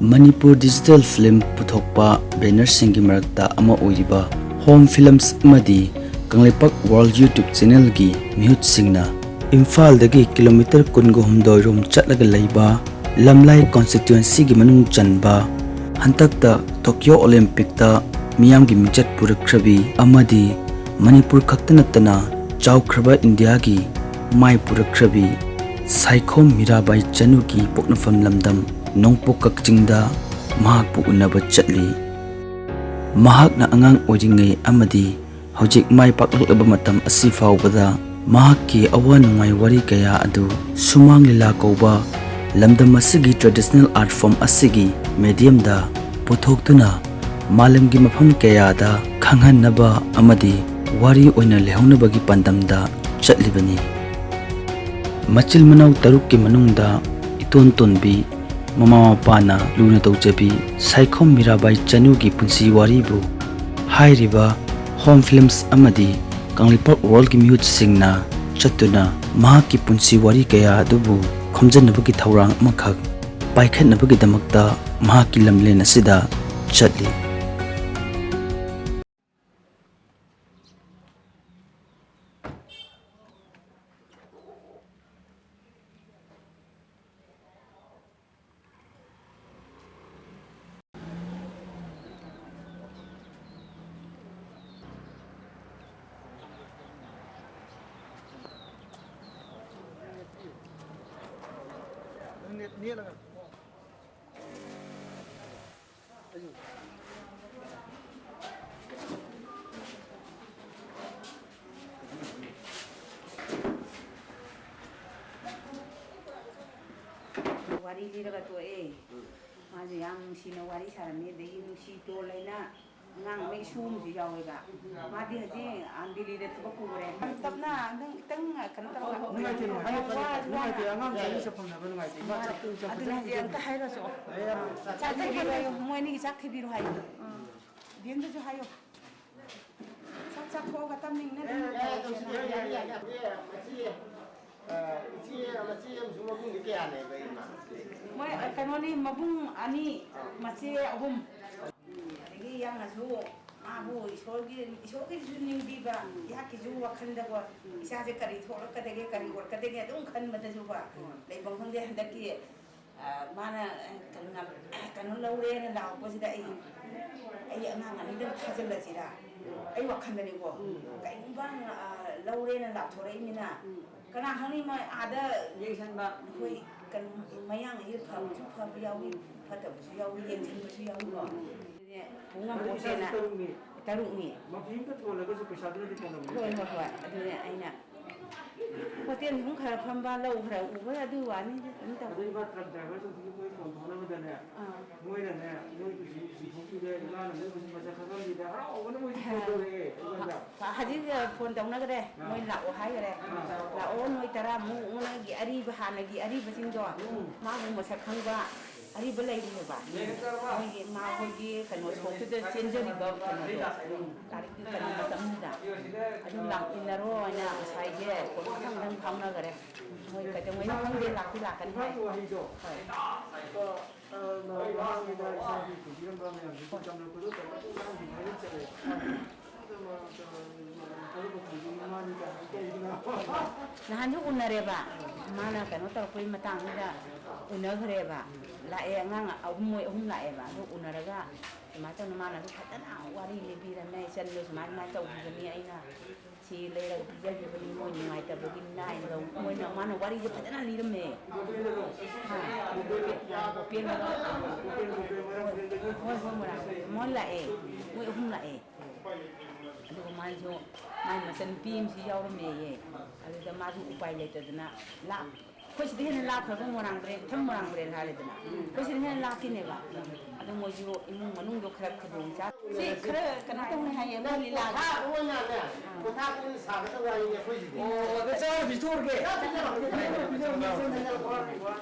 Manipur Digital Film Puthokpa Banner Singi Marakta Ama Oiriba Home Films Amadi KANGLEIPAK World YouTube Channel Gi Mihut Singna Imphal Dagi Kilometer Kungo Humdoi Rom Chatlaga Leiba Lamlai Constituency Gi Manung Chanba Hantakta Tokyo Olympic Ta Miyam Gi Michat Purakrabi Amadi Manipur Khaktanatana Chaukraba India Gi Mai Purakrabi Saikhom Mirabai Chanu Gi Poknafam Lamdam Nongpok Kakchingda Mahak pu unaba chatli Mahak na angang oringai amadi hojik mai paklaba matam asi faubada mahak ki awa nungai wari kaya adu sumang lila koba lamdam asigi traditional art form asigi medium da puthoktuna malam gi mafam kaya da khanghan naba amadi wari oina lehaunabagi pandamda chatlibani machil manau taruk ki manungda iton tonbi Mama Mapana Luna Taujabi Saikhom Mirabai Chanu Gi Punsi Waribu Hairiba Home Films Amadi KANGLEIPAK World Gi Mihut Singna Chatuna Mahaki Punsi Wari Kaya Adubu Khomjanabagi Thaurang Amakhak Paikhatnabagi Damakta Mahaki Lamlen Asida Chatli Wari liraga to maji yang sino wari sarane dei nusi to laina ngang mai sum ji yawega madi haji andili de thaba kure tapna tang kan ta ngai ti ngai ti angam jani sa phang na ban ngai ti ma chak tu chak aduna ji anta hairo so cha ta bi ro moi ni chak thi bi ro hayo bien de jo hayo chak ko ga tam ning na Moi kanoni mabung ani masih ahum. Lagi yang asu abu isogi suning biba ya kisu wakanda wa isa se kari thora kadege kari war kadege dum khan mata juba lai bang hang de handaki mana kanon laure na law ko sida ai anang ani dum khajal la sira ai wakanda ni ko kai bang laure na law thora imina kana hangni ma ada yengsan ba koi kan mayang ye pham chu pham yawi phata bu yawi yen sin bu yawi ko bunga bosena taruk ni mapim ka thola ko pesa de ko no ko adu ne aina hotel hung khara pham ba lau khara u ba adu wa ni ta adu ba truck driver so ki koi phone thona ba ne moi na ne noi ku si phone de la na ne ku si ma sa kha ni da ha o no moi ki ko de haji phone dong na gare moi la o hai gare la o noi tara mu na gi ari ba hana gi ari ba sing do ma mu ma sa khang ba ari ba lai ni ba moi gi ma ho gi kano so tu de chenjeri ba kano do tari ki kano ma tam da adu lang in ro na sai ge ko thang dang pham na gare moi ka te moi na khang de la ki la kan hai ko nahan ju unareba mana kan otar koi matang da unagreba la e ngang ahum la e ba ju unaraga mata na mana ju khatana wari le bi ran nai chan lo smart ma ta u ni aina si le la ja ji bani mo ni mai ta bagi nai lo mo na mana wari ju khatana li ram me ha pien ma mo la e mo ahum la e aduh manjo mai masan pim si yaw me ye aduh da maju upai le tadna la ko si den la ko morang bre tham morang bre hale dna ko si den la ki ne ba aduh mo ju imung manung do khrak khadung cha si khra kana tong ne haye mo li la ha ro nya ne ko tha ko sa ga ta wa ye ko si o da cha bi tur ge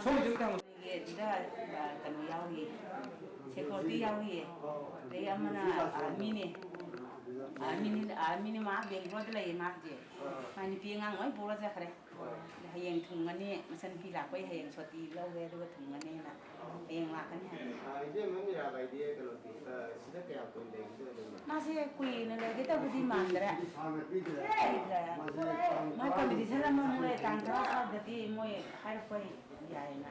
so ju ta ye da kanu yaw ye se ko ti yaw ye de amana mini mini ma beng ro de ma je mani pi ngang oi bura ja khare hayeng thung mani masan pi la koi hayeng soti lo we do thung mani na hayeng ma kan ha मासे कुई ने लगे तो बुद्धि मान रहा है मैं कंपटीशन में मुझे तांगा गति मुझे हर कोई जाए ना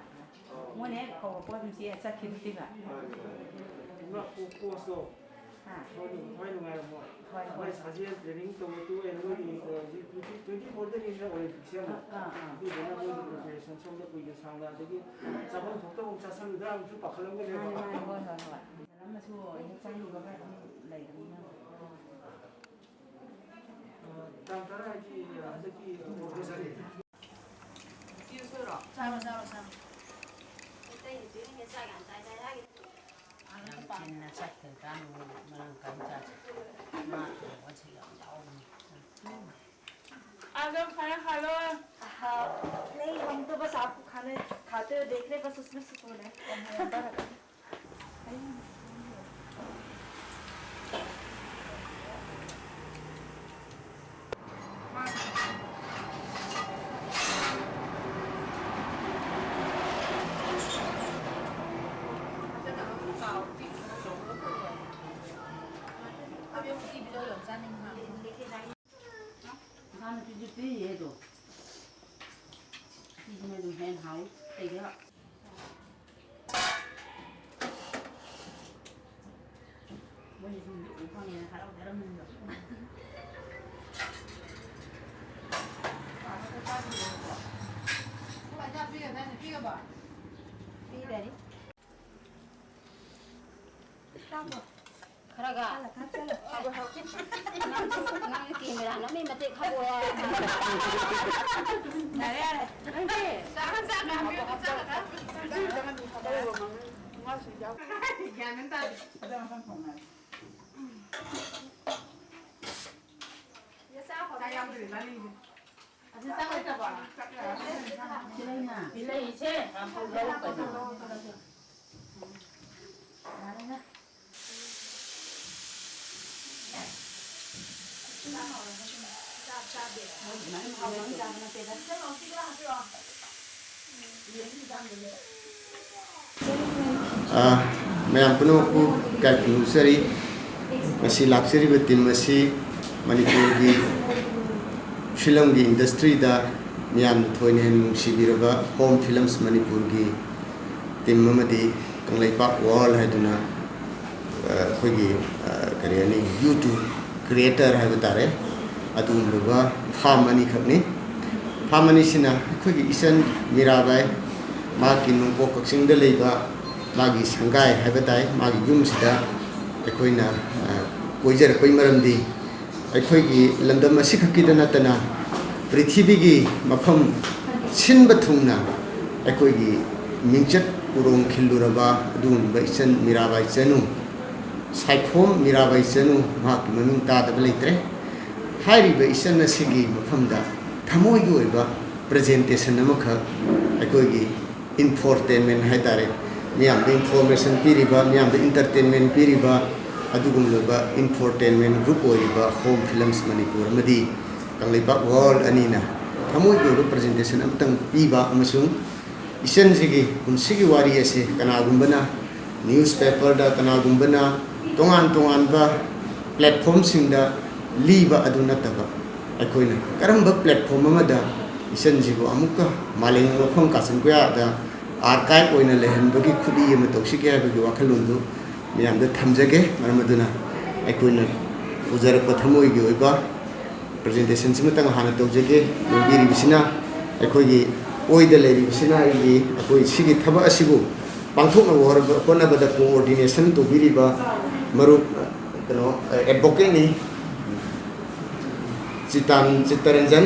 मुझे कौन मुझे अच्छा खिलती है Why do I know? Why suggest training to and go to 24 days in the preparation so that we can sound out again. Someone took the Sasan down to Pakalam. China chắc thời gian mà làm cái chả mà có chỉ अगर खाना खा लो नहीं हम तो बस आपको खाने खाते हुए देख रहे बस उसमें से बोल रहे Ăn cái gì vậy rồi? Đi mà dùng hèn háo, thấy cái ạ. Bây giờ dùng đủ con này khá là cái mình được. Các bạn biết cái này biết không ạ? Biết đấy. Tao rồi. Karaga. Nang kimera no mi mate khaboya. Nare are. Anti. Sakan sakan mi sakan. Jangan khaboya mama. Ngal si jauh. Jangan ta. Ada makan khongan. Ya sa kho. Sayang tu lali. Ada sa kho ta ba. Pilai na. Pilai che. Kamu jauh pa. Nare na. Mayam puno ku kalkulu sari masih luxury betim masih Manipur di film di industry da mayam thoinen sibiraba home films Manipur di tim mamadi Kangleipak wall haduna khogi kariani YouTube creator hai batare adum loga famani khapni famani sina khogi isan Mirabai ma kinu ko kaksing de leiba magi sangai hai batai magi yum sida ekoina koijar koi maram di ekhoigi landam asikhaki dana tana prithibhi gi mafam sin bathungna ekoigi mingchat urong khiluraba adun ba isan Mirabai Chanu Saikhom Mirabai Chanu mak maming ta da bleitre hairi ba isan asigi mafamda thamoi gi oiba presentation amakha ekoigi infotainment haitare miyam the information piriba miyam the entertainment piriba adugum loba infotainment group oiba home films Manipur madi Kangleipak world anina thamoi gi presentation amtang piba amasung isan sigi unsigi wari ase kana gumbana newspaper da kana gumbana tongan ba platform singda liba aduna taba akoina karamba platform amada isan jibo amuka maling rofong kasan kuya da archive oina lehen bagi khudi yema toksike ha bagi wakhalundu miyam da thamjage maramaduna akoina ujar pathamoi gi oiba presentation simatang hana tawjage biri bisina akoigi oida lebi bisina gi akoi sigi thaba asibu pangthok na war kona bada coordination to biri ba maru advocate ni Chittaranjan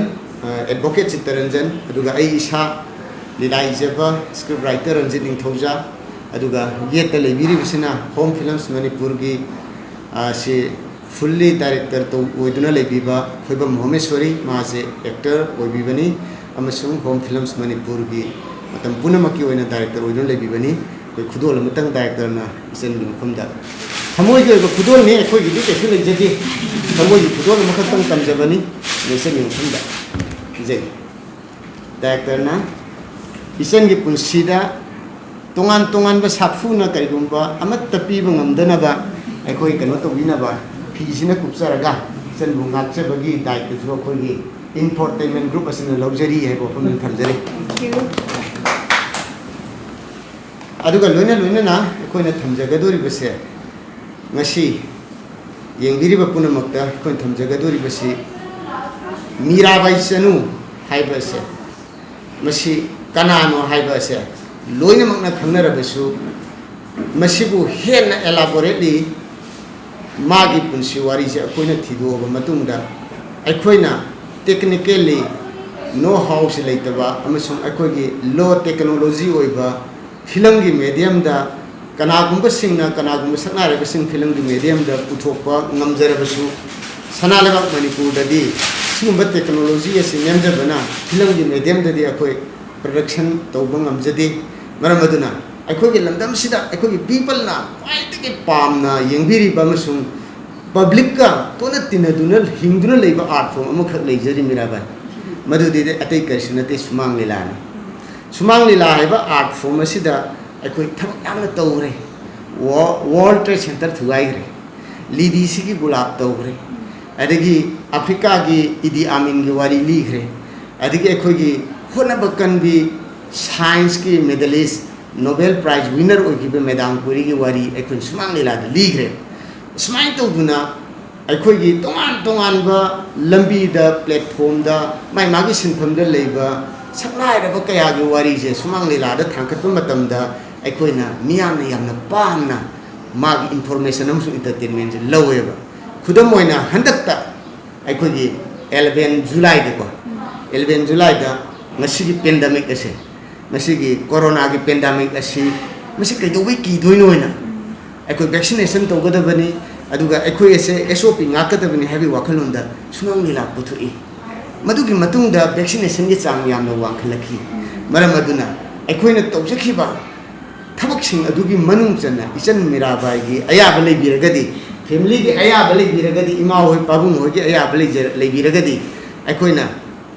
advocate Chittaranjan aduga ai isa lilai jeba script writer Ranjit Ningthouja aduga yet lebiri bisina home films Manipur gi se fully director to oiduna lebiba khoibam homeshwori ma se actor oibibani amasung home films Manipur gi matam punamaki oina director oiduna lebibani koi khudol amatang director na isen khumda thamoi gi khudol ni khoi gi ke sule jeji thamoi gi khudol makhatang tamjabani nese ni khumda je director na isen gi punsida tongan tongan ba safu na kari gumba amat tapi bangam dana ba ekoi kano to bina ba fisina kupsaraga sen bungat se bagi dai to so khoi gi infotainment group asina luxury hai bo phun thamjare aduga loina loina na ekoi na thamjaga dori base ngasi yengbiri ba puna makta ekoi thamjaga dori base Mirabai Chanu hai base masi kanano hai base loina makna khangna basu masibu hen elaborately magi punsi wari je akoina thido ba matungda akoina technically know how se leitaba amasung akogi low technology oiba film gi medium da kanagumba singna kanagumba sakna re sing film gi medium da puthokpa ngamjara basu sanalaba manipur da di sumba technology ase nyamja bana film gi medium da di akoi production tawba ngamjadi maramaduna akogi landam sida akogi people na quite pamna yengbiri bamasung public ka tona tinaduna hingduna leiba art form amakha leijari Mirabai madudi de atai karsinate sumang lila ni sumang lila haiba art form asida akoi thak yamna tawre world trade center thuai re lidi sigi gulab tawre adagi africa gi idi amin gi wari ligre adagi akoi gi hona bakan bi science ki medalist Nobel Prize winner ogibe Madam Puri gi wari ekun sumang lila de ligre smile to duna akhoi gi tongan tongan ba lambi da platform da mai magi sinpham da leiba saknai da ba kaya gi wari je sumang lila da thangkat pa matam da akhoi na miyam na yamna pamna magi information amsu entertainment je lowe ba khudam moina handakta akhoi gi 11 July de ko 11 July da ngasi gi pandemic ase ngasi gi corona gi pandemic ase masi kai do wi ki doinoina akhoi vaccination to gada bani aduga akhoi ase SOP ngakata bani habi wakhalunda sumang lila puthui madugi matungda vaccination gi chang yamna wangkhalaki maram aduna akhoi na tawjakhiba thabak sing adugi manung chana isan Mirabai gi ayaba leibiragadi family gi ayaba leibiragadi ima hoi pabung hoi gi ayaba leibiragadi akhoi na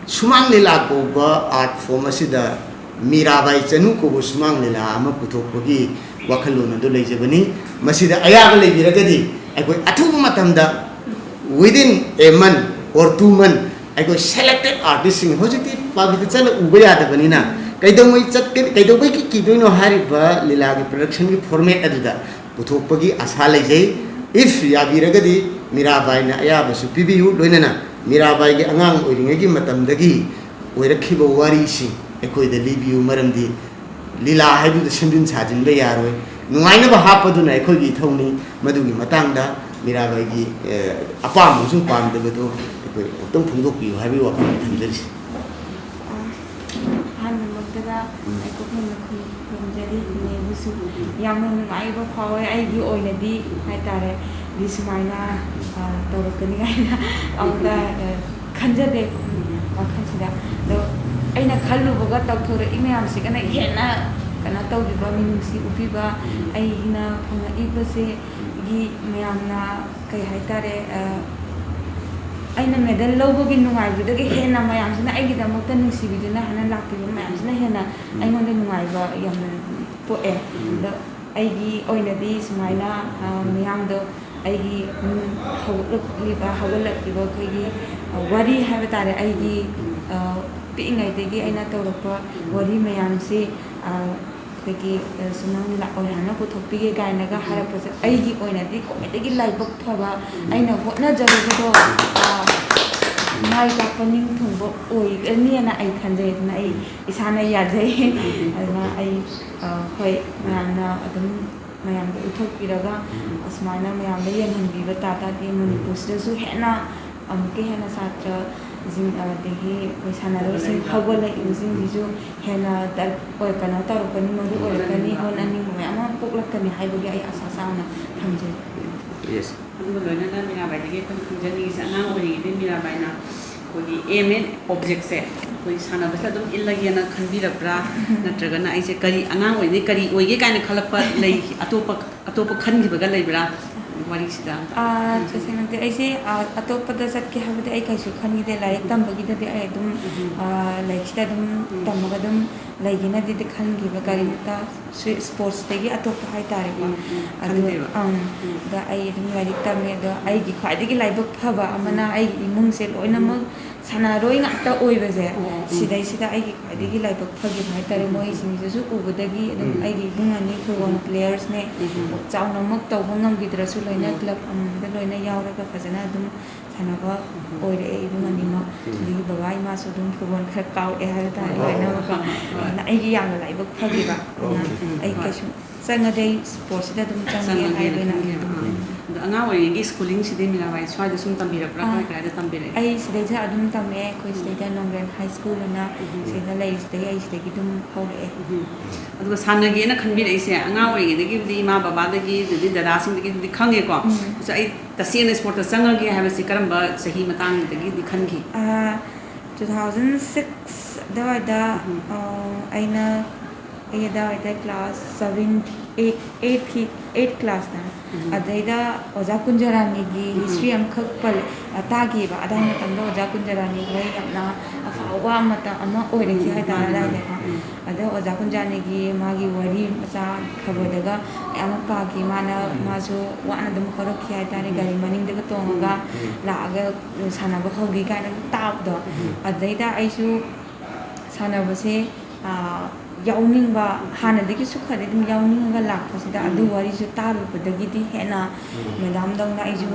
sumang lila ko ba art form asida Mirabai Chanu ko sumang lila ama puthokpagi wakhalona do leijabani masida ayaba leibiragadi akhoi athuba matamda within a month or 2 months akhoi selected artists sing hojiti pabita chala ubaya da banina kaidamoi chatke kaidamoi ki doino hariba lila gi production gi format aduda puthokpagi asa leijai if yabiragadi Mirabai na ayaba su pibiu loinana Mirabai gi angang oiringai gi matamdagi oirakhiba wari si akhoi da libiu maramdi lila haidu da sindin sajin be yaroi nungaina ba hapaduna akhoi gi thongni madugi matangda Mirabai gi apam sum pam de beto akhoi tong phungdok pi haibi wa thamjari han mokda aiko phun khunjari ne busu yamna nungai ba phawe ai gi oinadi haitare dismaina tawrakani gaina auda khanjade wakhansida do aina khallu boga tawthore imyam se kana hena kana tawdiba minungsi upiba aina phanga ibase gi myamna kai haitare aina medal lawbogi nungai budagi hena mayam sina ai gi damota nungsi biduna hana lakti mayam sina hena aingonda nungai ba yamna poe do ai gi oinadi smaina myam do ai gi hawalakliba kai gi wari haba tare ai gi piingai tegi aina tawrakpa wari mayam se kegi sumang la oina ko thopige gaina ga harapase ai gi oina di komedegi laibok thaba aina hotna jarugo mai ka paning thungbo oi ani na ai khanje na ai isana yajai na ai hoi mayamna adum mayam da uthokpiraga asmana mayam da yenhanbiba tata ti manipur su hena amke hena satra jing degi sanaro sing hawala using bisu hena dal oi kana taru pani maru oi kani hon ani mayam poklakani haibagi ai asasana thamje yes aduga loina na Mirabai degi tam khunjani sana ori de Mirabai na koi aim and object se koi sana basa dum illagi na khanbirabra natraga na ai se kari angang oi ne kari oi ge kaina khalapa lei atopa khangibaga leibra wari sida tasengna de aise atopada satke habade ai kaisu khani de laik tambagi de ai dum laik sida dum tamaga dum laigina de khangi ba kari ta sports de gi atop hai tare ba adu da ai dum laik tamme da ai gi khai de gi laibak phaba amana ai imung se loina ma sana roi ngakta oi ba je sidai sida ai gi khai de gi laibak phagi hai tare moi sing su ubudagi dum ai gi bungani football players ne chauna mak tawba ngam gi drasu loina club da loina yauraga fazana dum sanaba oire e bungani ma di babai ma su dum football khar kaw e har ta loina ma na ai gi yang laibak phagi ba ai kasu sanga dei sports da dum changi ai bena anga wari gi schooling sidi Mirabai swai da sum tambira pra ka da tambira ai sidai ja adum tamme ko sidai da nongren high school na sida lai sidai ai sidai gi dum hore aduga sanna ge na khanbi rei se anga wari gi di ma baba da gi di dada sing gi di khange ko so ai tasien sport ta sanga ge have si karamba sahi matang da gi di khangi 2006 da aina ai da class 7 8 class na adaida oja kunjarani gi history am khak pal atagi ba adai na tanda oja kunjarani gai amna afawa mata ama oire ji hai tara da ada oja kunjarani gi magi wari macha khabar daga am pa gi mana majo wana dum kharo khi hai tare gari maning daga tonga la aga sana ba hogi ga na tab do adaida aisu sana ba se yauning ba hana degi sukha de dum yauning ga lak pasida adu wari ju taru badagi di hena madam dong na iju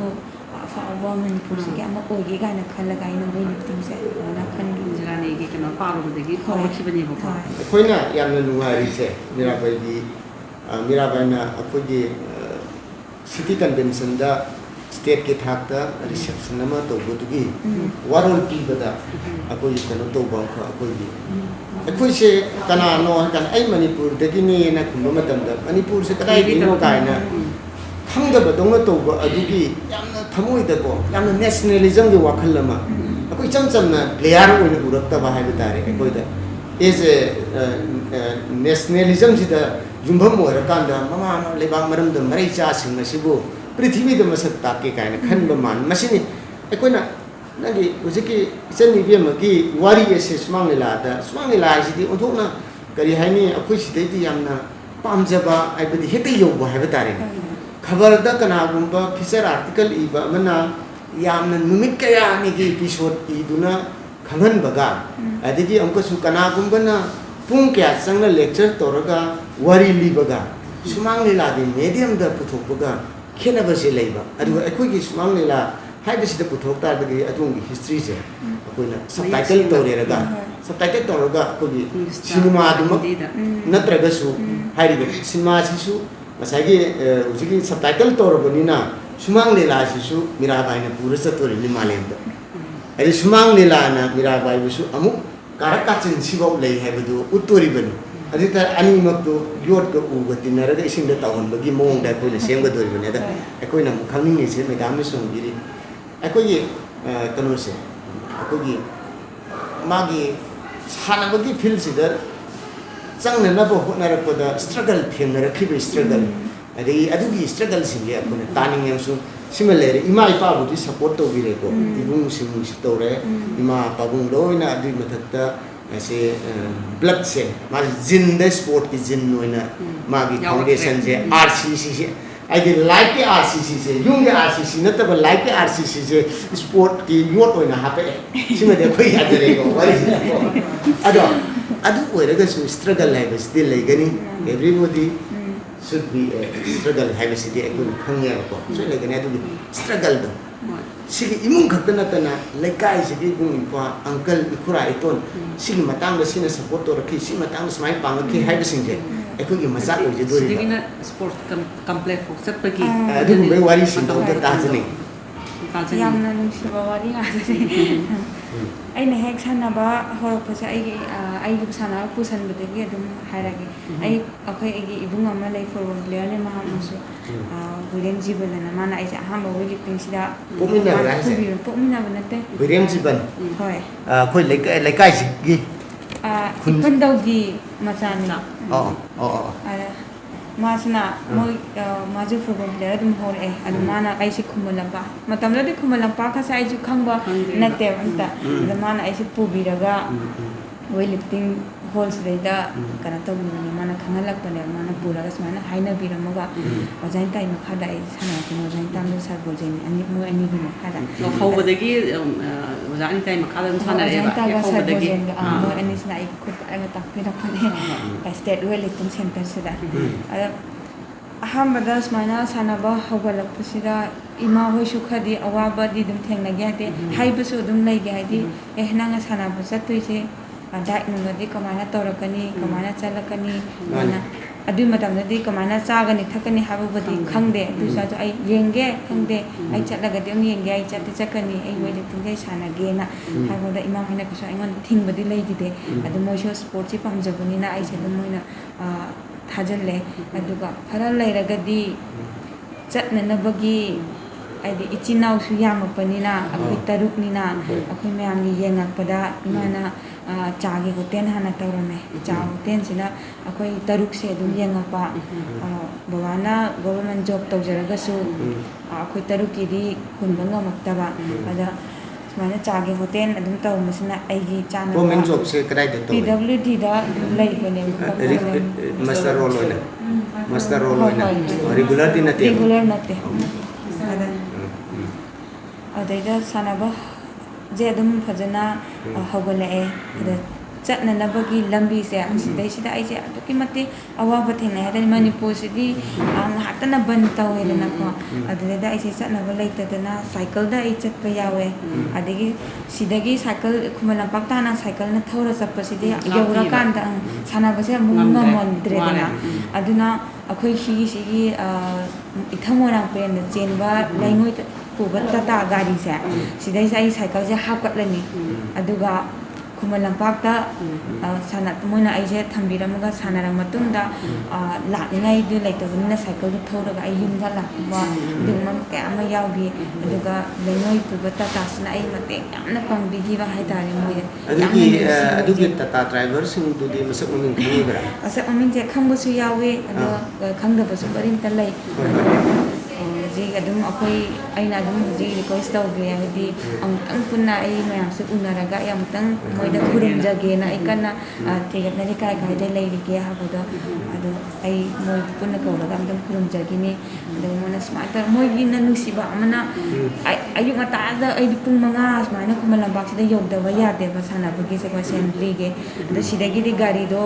fa woman pursi ke ama ogi ga na khala ga ina boi lifting se na khan gi jarani gi kana paru badagi paru khibani ba ko koina yamna nungari se Mirabai gi Mirabai na akogi city convention da state ke thak da reception nama to bodugi warol pi bada akoi kana to ba ko akoi gi akoi se kana no kan ai Manipur de gi ni na kumba matam da Manipur se kadai gi no kai na khangda ba dong na to ba adugi yamna thamoi da ko yamna nationalism gi wakhal lama akoi cham cham na player oina urak ta ba hai bitare akoi da is nationalism si da jumbam mo ra kan da mama lebang maram da marai cha sing na sibu prithvi da masak take kai na khan ba man masini akoina nagi ujiki chani bi ma gi wari ese smang la da smang la ji di odhona kari haini akoi sidai di yamna pamjaba ai badi hete yo ba hai batare khabar da kana gumba feature article I ba mana yamna numit kaya ni gi episode I duna khangan baga adigi amko su kana gumba na pung kya sangna lecture toraga wari li baga sumang la di medium da puthok baga khena ba se leiba adu akoi gi sumang la hai bisi da puthok ta gi atungi history se akoina subtitle toreraga subtitle toraga akoi cinema dum natraga su hai ri cinema sisu masagi ujigi subtitle torabonina sumang la sisu Mirabai na pura satori ni malem da ai sumang la na Mirabai bisu amu karakachin sibau lei hai badu uttori bani adita ani makto yot ko ugati naraga ising da tawon bagi mong da ko le sem ga dori bani da akoi na khangni ni se medam ni song biri akoi kanu se akoi magi sana bagi feel si da chang na bo hona ra ko da struggle theng na rakhi be struggle adi adugi struggle sin le akoi taning yang su similar ima ipa bu support to bire ko ibung sim si to re ima pabung loina adi mathakta ऐसे blood से मारी जिंदा sport की जिन नोइना मागी foundation से RCC से आई दी like के RCC से यूं के आरसीसी न तब लाइक के आरसीसी से स्पोर्ट की योट होइना हापे सिमे देखो याद रहेगा वरी अदु ओइरगा सु स्ट्रगल है बस दिल लेगनी everybody should be a struggle है बस दे को खंगे को सो लेगने अदु स्ट्रगल दो सिगी इमुंग खतना तना लेकाई सिगी गुंग पा अंकल इखुरा इतोन सिगी मतंग सिना सपोर्ट तो रखी सि मतंग स्माइल पांग के हाइब सिंगे एकोगी मजा ओ जे दोरी सिगी ना स्पोर्ट्स कम्प्लेक्स को सत्पगी अदु बे वारी सिन तो ताजनी yamna nungsiba wari ngase ai na hek sanaba horokpase ai dum sana pusan bedegi adum hairage ai akhoi agi ibung ama lai football player ne maha musu William Jiban na mana ai ahamba wili pingsida pomina banate William Jiban hoi khoi lekai gi ikandau gi machani masna moi maju football player adum hore adu mana ai si khumulampa matamla di khumulampa ka sai ju khangba natte anta adu mana ai si pubiraga weightlifting holes da kana to ni mana khangalak pane mana puraga smana haina biramaga ojain tai makhada ai sana ko ojain tamlo sar bojen ani mo ani bi makhada hobadagi ojain tai makhada sana reba hobadagi mo ani sna ai khut aga takpira pane state weightlifting center sida ahambada smana sanaba hogalakpasida ima hoisu khadi awaba di dum thengna gyate haibasu dum lai gyadi ehnanga sanaba sattuise diet nungadi kamana torakani kamana chalakani mana adu matamdadi kamana chagani thakani hababadi khangde dusa jo ai yenge khangde ai chatlagadi yenge ai chatti chakani ai weightlifting gai sana gena hagoda ima hina kaso aingon thingbadi leidide adu moisho sport chi pamjabani na ai chedum moina thajalle aduga khara leiragadi chatnanabagi aidi ichinau su yamapanina akoi taruknina akoi mayamgi yengakpada imana chagi hotel hana tawrame cha hotel sina akoi taruk se dum yengapa bawana government job tawjaraga su akoi taruki di kunbanga maktaba ada mana chagi hotel adum tawmasina aigi chana government job se kadai de PWD da lay bane master role hoina master role hoina regular din nate regular nate ada adaida sanaba je adum fajana hogolae ada chatnanabagi lambi se sidai sida ai je aduki mate awaba thena hada manipur sidi hatana ban tawelana ko adada ai se chatnaba leitadana cycle da ai chatpa yawe adigi sidagi cycle khumala paktana cycle na thora chappa sidi yawra kanda sanaba se munga mondredana aduna akhoi sigi ithamona pen chenba laingoi puba tata gari se sidai sai cycle je hapkatlani aduga khumalampakta sana moina aije thambiramaga sanarang matungda lakningai du laitabunina cycle du thoraga ai yumda lakba dingma kama yawbi aduga lainoi puba tata sna ai mateng yamna pangbigiba haitari moye adugi tata driver sing du di masak mamin khangibra asa amin je khangbusu yawe adu khangdabasu barinta lai ji adum akoi aina adum ji request tawbe hadi amtang punna ai mayam se unaraga yamtang moida kurum jage na ikana tegatna ni kai kai dai lai rige habuda adu ai moi punna kawlaga amtang kurum jage ni adu mona smarter moi gi na nusiba amana ayu mata da ai pung manga asmana kumalambak sida yogdaba yade ba sana bagi se ko assembly ge adu sidagi di gari do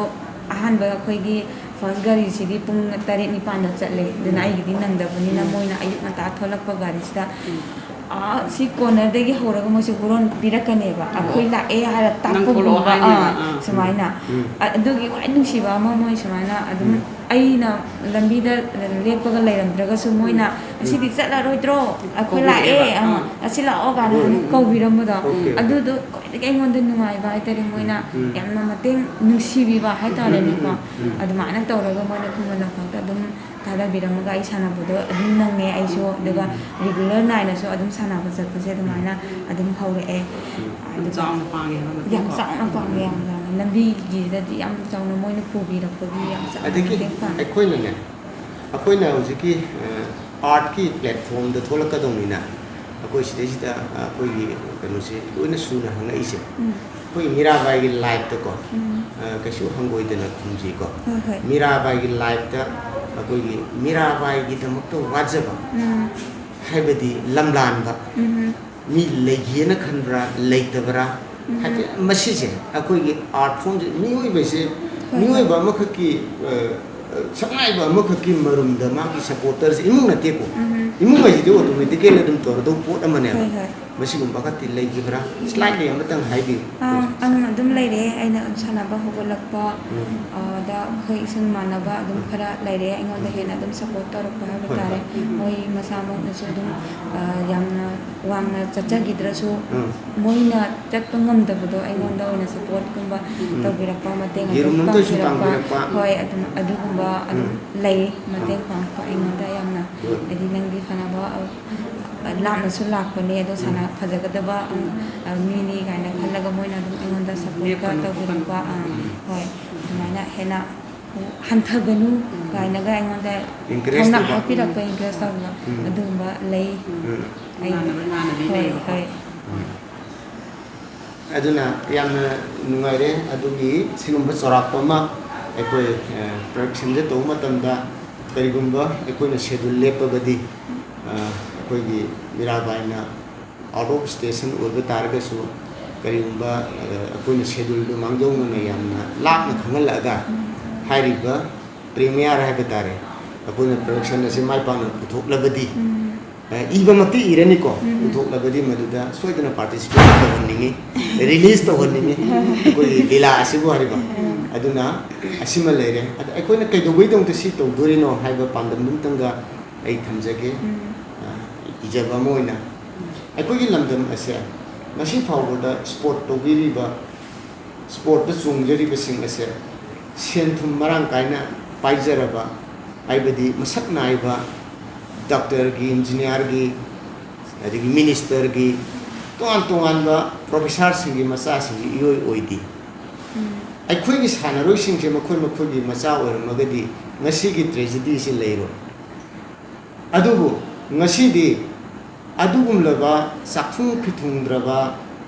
ahan ba khoi gi first gari sidi pung tare ni pan chatle dena ai gi nangdabani na moina ayu mata tholakpa gari sida si corner dagi horaga mo si horon pirakane ba akoi la e hara tapu ba samaina adugi wai nungsiba ma moi samaina adum aina lambi da lepaga lairamdraga su moina asidi chatla roidro akoi la e asila oga ko biramda adu do dagi ngonda nungai ba itari moina yamna mateng nungsibi ba haitare ni ko adumana tawraga moina khumana phangta adum tada biramaga ai sana bodo adum nangne ai so daga regular naina so adum sana ba chatpase adumana adum haure e chauna pange yam chauna pange yam lambi gi da di yam chauna moina pubi rakpagi yam chauna adiki akoina ne akoina hojiki art ki platform da tholaka domina akoi sida akoi gi kanu se oina suna hanga ise koi Mirabai gi live ta ko kasu hangoi dena khumji ko Mirabai gi live ta akoi gi Mirabai gi damakto wajaba haibadi lamlan ba mi legiyena khanbra leittabra hati masije akoi gi art form mi oi bese mi oi ba makhaki samai ba makhaki marum da ma ki supporters imung na te ko imung ai de automatically dum tor do pot amane masigum bakati legibra slightly amatang haibi dum leire aina sanaba hogolakpa da khoi sing manaba dum khara leire aingonda hena dum support torpa habitare moi masamo na so dum yamna wangna chacha gidrasu moina chakpa ngamdabdo aingonda oina support kumba tawbirakpa mateng adum hoi adugumba lei mateng pa aingonda yamna adi nangdi fanaba lamna su lakpane ado sana phajagadaba mini kaina khallaga moina dum aingonda support ka tawbirakpa hoi mana hena ꯍꯟꯊꯒꯅꯨ ꯀꯥꯏꯅꯒ ꯑꯩꯉꯣꯟꯗ Encourage ꯊꯧꯅꯥ ꯇꯧꯕ. ꯍꯥꯞꯄꯤꯔꯛꯄ encourage ꯇꯧꯕ ꯑꯗꯨꯒꯨꯝꯕ ꯂꯩ ꯍꯣꯏ aduna yamna nungaire adugi sigumba sorakpa ma ekoi production je to matamda karigumba ekoi na schedule lepagadi ekoi gi Mirabai na out of station oiba targasu karigumba ekoi na schedule du mangjaw na yamna lakna khangalaga hairiba premier haiba tare ekoi na production na se mai pang puthoklabadi iba makti irani ko puthoklabadi maduda soidana participate tawhanningi release tawhanningi ekoi lila asibu hariba aduna asima leire ekoi na kaidogoi dong ta si tawdorino haiba pandam dum tanga ai thamjage ijaba moina ekoi gi lamdam ase masi fawda sport tobiriba sport ta chungjari basing ase senthum marang kaina paijaraba aibadi masak naiba doctor gi engineer gi adigi minister gi tongan ba professor singi masa singi yoi oidi akhoi gi sanaroi singje makhoi makhoi gi macha oiramagadi ngasi gi tragedy si leiro adubu ngasi di adugumlaba sakthung phithungdraba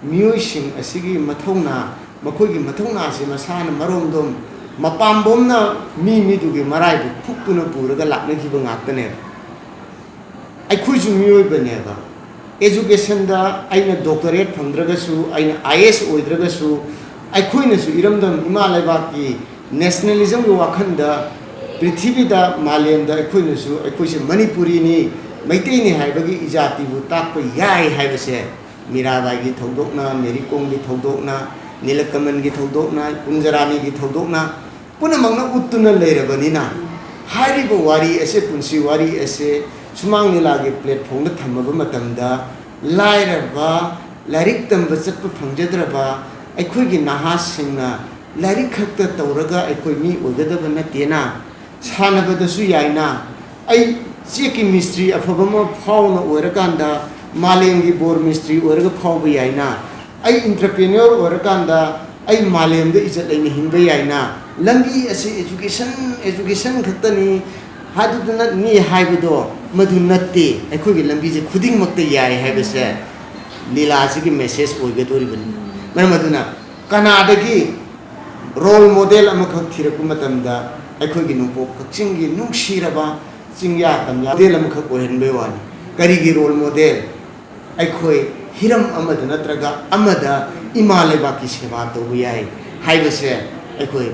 miyoi sing asigi mathongna makhoi gi mathongna si masana maromdom mapambomna mi dugi marai bu phukpuna puraga lakna gi bangaktane akhoi ju miyoi baneba education da aina doctorate phangdragasu aina IS oidragasu akhoi na su iramdam imalaiba ki nationalism go wakhanda prithvi da malem da akhoi na su akhoi se manipuri ni maitai ni haibagi ijati bu takpa yai haibase Mirabai gi thodokna Mary Kom gi thodokna Nilakaman gi thodokna Kunjarani gi thodokna punamangna uttuna leirabanina haribo wari ase punsi wari ase sumang nila gi platform da thamaba matamda lairaba larik tamba chatpa phangjadraba akhoi gi nahas singna larik khakta tawraga akhoi mi ogadaba natena sanabada su yaina ai cheki mystery afabama phawna oirakanda malengi bor mystery oiraga phawba yaina ai entrepreneur oirakanda ai malemda ijat laini hinba yaina lambi ase education khaktani haduduna ni haibado madu natte akhoi gi lambi je khuding makta yai haibase lila sigi message oigadori bani maduna kanadagi role model amakhak thiraku matamda akhoi gi nungpo kachinggi nungshiraba chingya tamya model amakhak ohenbe wani karigi role model akhoi hiram amada natraga amada imaleba ki seva tobu yai haibase akhoi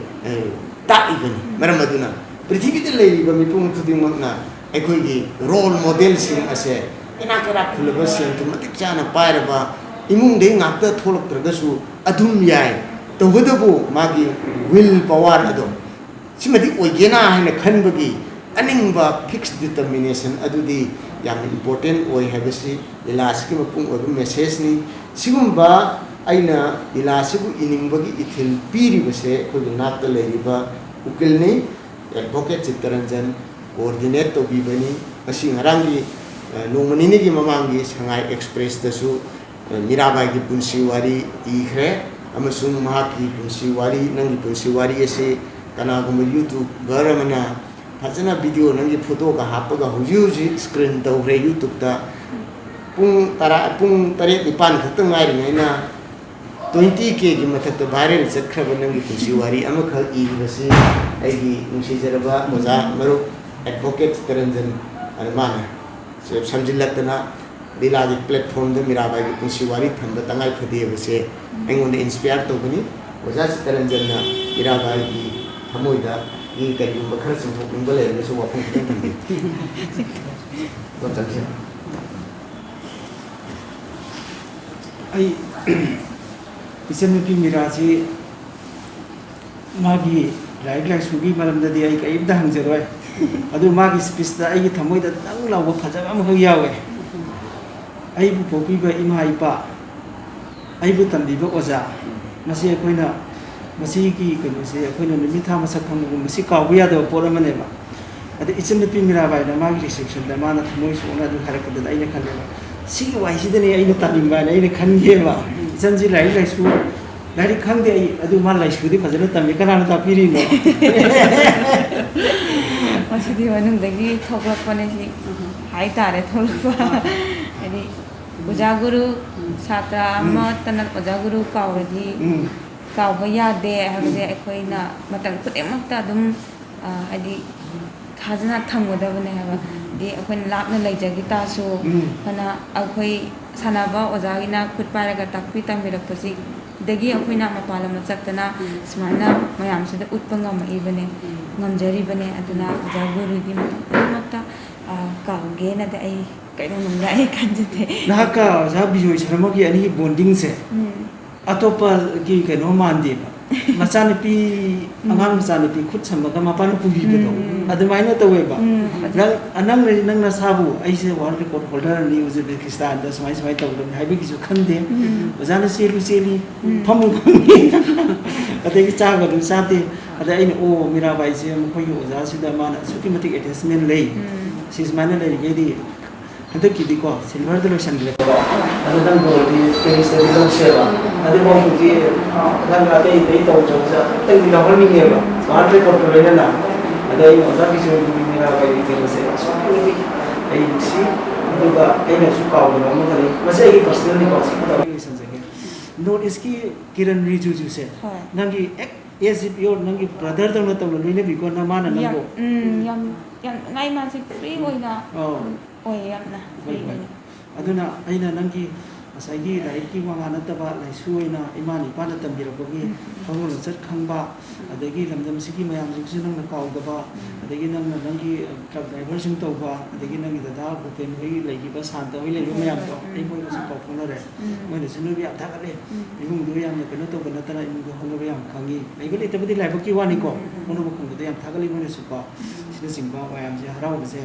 taibani maduna prithvi de leiba mipung khuding makna akhoi gi role model sing ase inakara khulaba sen tu matik chana pairaba imung de ngakta tholok tragasu adum yai tawadabu magi will power ado simadi oigena haina khanbagi aningba fixed determination adudi yam important oi habasi ilaski mapung odu message ni sigumba aina ilasibu iningbagi ithil piri base khoi nakta leiba ukilni advocate Chittaranjan coordinate to bibani asi ngarangi nongmanini gi mamangi sangai express dasu Mirabai gi punsi wari ikhre amasung mahaki punsi wari nangi punsi wari ase kana gum YouTube garamana fajana video nangi photo ka hapaga huji screen tawre YouTube da pung tare dipan khakta ngai ngaina 20k gi mathak viral chakhraba nangi punsi wari amakha ibase aigi nungsijaraba moza maru advocate Chittaranjan anmana se samjilatna dilagi platform da Mirabai gi punsi wari thamba tangai phade base engon inspire to bani moza Chittaranjan na Mirabai gi thamoida gi kayum bakhar sumthok ningba le so wapung khitang thambi ko chamse ai isenuki Miraji magi like sugi malam da di ai kai da hangjeroi adu magi speech da ai thamoi da dang lawa phajaba am yawe ai bu popi ba ima ipa ai bu tambi ba oza masi koina masi ki koina se koina nimi tha masak phang masi kawu ya da pora mane ba adu isenuki Mirabai da magi reception da mana thamoi so na du harak da ai na khanle ba si wai si da ne ai na tanim ba ai na khan ge ba janji lai su Dari khang de adu man lai sudi fazana tammi kana ta piri no masih di mana lagi thokla pane si hai tare thokla jadi uja guru satra amma tanak uja guru kauradi kau bayar de habis ekoina matang put emak ta dum adi khazana thamoda bane haba di akoin lapna leijagi ta so kana akoi sanaba ozagina khut paraga takpi tamirakpasi dagi akoina mapala machaktana smaina mayam sida utpanga mai bane ngamjari bane aduna jaguru gi makta kauge na da ai kaino nunga ai kanjute naka za bijoi sharma gi ani bonding se atopa gi kaino mande macam pi angang macam pi khut samba ka mapan pugi beto ademaina tawe ba anang nang na sabu aise world record holder ni Uzbekistan da samai samai taw dum haibi gisu khande bazana selu seli phamu phamu ate ki cha ga du sate ada ina o Mirabai se mo khoyu oza sida mana suki matik attachment lei sis mana lei ge di ada kidi ko silver the lotion le ada dan go di terus dari dong sewa ada mau di dan ada ini tahu jauh saja tapi di awal ni apa world record tu le na ada ini oza bisu di Mirabai di terus sewa so ini si juga ini suka orang mana kali masih ini personal ni pasti kita ini saja notice ki kiran riju se nangi yes if your nangi brother tu na tahu lu ini biko nama na nango yang ngai masih free hoina oh ya nah aduna aina nangi asagi raiki wanga nataba laisuina imani pana tambirabagi khangul sat khangba adagi lamdam sigi mayam sigi nang nakawdaba adagi nang nangi truck driver sing tawba adagi nangi dada bupen hoi legi ba santa hoi legi mayam to ai moi ko ko phone re moi sunu bi atha kale imung do yam ne to bana tara imung do hono yam khangi ai bali tabadi lai baki wani ko hono ko ko yam thakali moi su ko sina singba mayam je harau se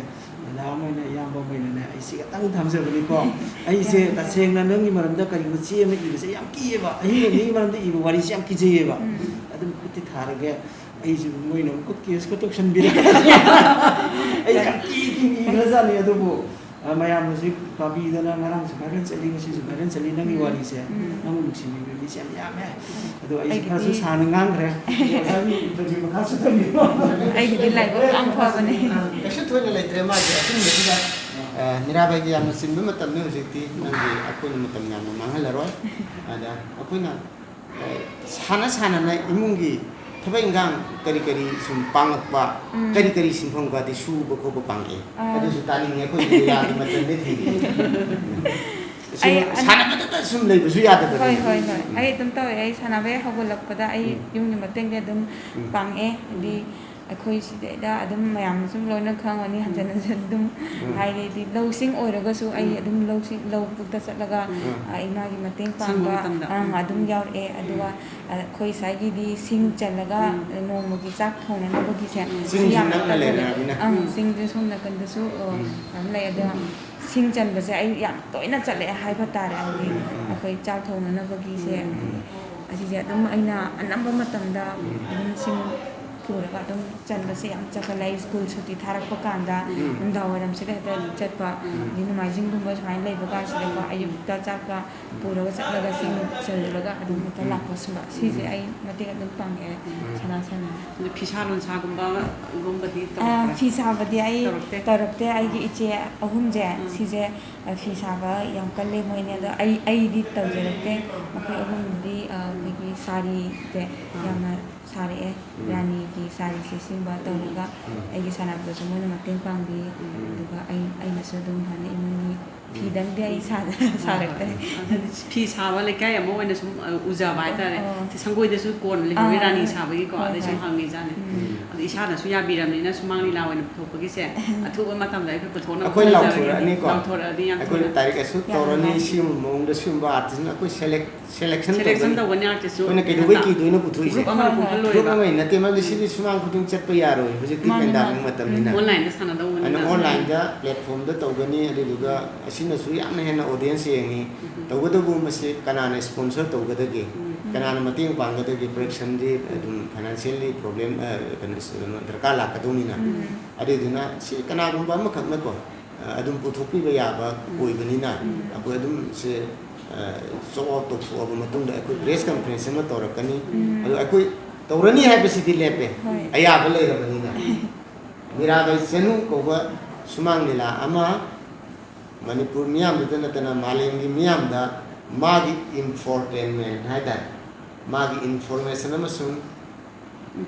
na moi na yam ba moi na ai si tang tham se bali ko ai se ta seng na nang maramda kari muchi ame ibe se yam kiye ba ai ni maramda ibe wari se yam kije ba adum kutti tharage ai ju moi no kut kes ko tokshan bi ai ki raza ni adu bo mayam music pabi dana ngarang sebaran seli ngasi sebaran seli nang wari se nang muchi ni bi se yam adu ai ka su san ngang re ai bi ma ka su tami ai gi lai ko ang pha bane Kasi tuwa na lai trema ja asin ni sila Mirabai gi yang sin bima tam ni usiti nangi aku ni matam yang manghal roy ada aku na sana na imungi thabai ngang kari sum pangakpa kari simphang ga ti su ba ko ba pange adu su tani nge ko ni ya ni matam de thi sana ba sum lai bu su ya da hoi ai tum taw ai sana be hogolak pada ai yung ni mateng de dum pange di akhoi sideda adum mayam sum loina khangani hanjan dum hai di losing oiraga su ai adum losing low pukta satlaga ina gi mateng pangba adum yaur e aduwa khoi sai gi di sing chalaga nomo gi chak thona no gi se sing na le na bina sing de sum na kan de su am lai ada sing chan ba se ai yam toina chale hai ba tare ai akhoi chak thona na ba gi se asi je adum aina anamba matamda sing pura dum chanda se am chakalai school chuti tharak pa kanda dawaram se da chatpa din majing dum ba sai lai ba ka se ba ayu ta chaka pura chatlaga sing chalraga adum ta lakpa sma si je ai mate adum pang e sana 피사론 사금바 롬바디 fisa ba di ai tarapte ai gi iche ahum je si je fisa ba yam kalle moine da ai di tawjerate akai ahum di gi sari te yam sari e rani gi sari se simba tawraga ai gi sanab da sumo mateng pang di duga ai na so dum hane imuni pidang de ai sarakte 피 사바 레카이 아모 오이나 좀 우자 바이타레 상고이데수 콘 레 라니 사바기 거 아데 좀 항니 자네 아데 이샤나 수야 비람니나 수망리 라오이나 토प기세 아투바 마탐다 이 부토나 akoy lauthora ani ko lauthora di yang akoy tarik asu torani sim mong da sim ba artist akoy selection da wani artist ko na kay dubai ki doina puthui se amana pumlo group ngai na te ma sili sumang kutung chat pa yaro hujik ti pendang matam ni na online da sana da wani ana online da platform da tawgani adu duga asina su yamna hena audience yengi tawgada bu mase kanana sponsor tawgada ge kanana mating pangada ge production di adum financially problem kana darkar la kaduni na adu dina si kana gum ba makak na ko adum puthokpi ba ya ba koi bani na abu adum se so to for matunda aku press conference ma torakani adu aku torani hai besidi lepe aya bale rabani na Mirabai Chanu ko ba sumang nila ama Manipur miyam dana tana malengi miyam da magi infotainment haida magi information amasung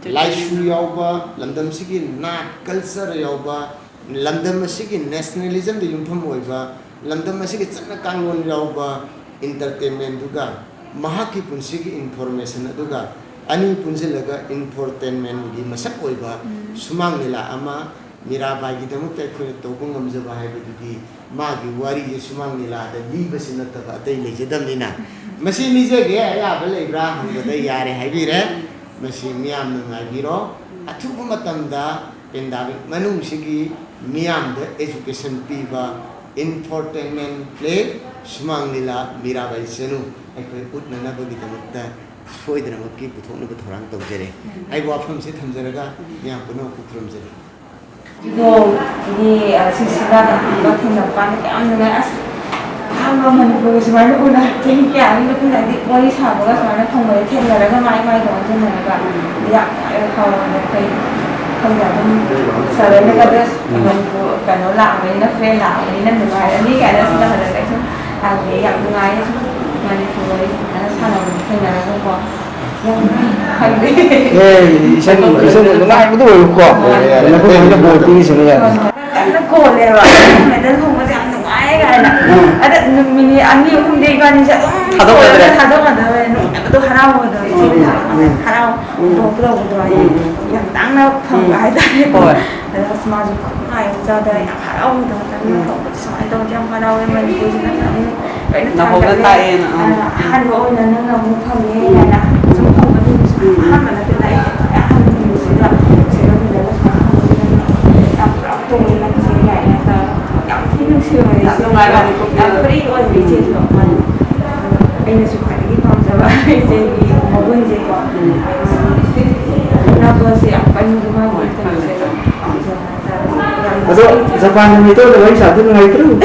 laishu yauba lamdam sigi na culture yauba lamdam sigi nationalism de yumpham oiba lamdam sigi chana kanglon yauba entertainment duga mahaki punsigi information duga ani punjilaga infotainment gi masak oiba sumang nila ama Mirabai gi damuk ta khoi tobung amjaba haibadi magi wari je sumang nila da liba sinata ba dai lejadam nina masi nije ge ya bale ibra hangda yare haibire masi miyam na ngabiro athubu matamda pandemic manung sigi miyam da education piba infotainment play sumang nila Mirabai Chanu ai utna na bagi damukta soidana makki puthokna buthorang tawjere ai wafam se thamjaraga miyam puno kukhramjere 이거 이 실시간에 같은 것만 그냥 내가 한번만 보고 정말 오늘 재밌게 안 해도 그냥 머리 사고가 정말 통과에 태어나가 많이 도와주는 거가 야 이렇게 거의 không sợ đến cái đó mình cả nó làm với nó phê làm với nó người ngoài đi cái đó sẽ là cái chứ thì gặp người ngoài mà đi thôi nó sao là mình thấy là không có hành đi 이제는 너무 아무도 모르고 내가 그냥 뭐 뛰시는 nó cổ này rồi mày đến không có dám được ai cái này mình ăn nhiều không đi coi như sẽ thà đâu mà đời tôi haram rồi đời chỉ là haram đâu rồi yang tăng nó không cái đấy rồi là mà dù không ai cho đời haram rồi nó không có sỏi đâu trong haram mình cũng chỉ là vậy nó không có tay han gỗ là nó là một phần như này nè chúng không có gì han mà nó từ đấy han mình sẽ là từ đấy là tôi là cái này là cảm thấy nó sướng này xong rồi là free ơi bị chết rồi mà anh là chụp phải cái con rồi vậy thì một bên gì còn nó vừa sẽ ăn bánh nhưng mà một cái sẽ Japan itu udah bisa tuh nggak itu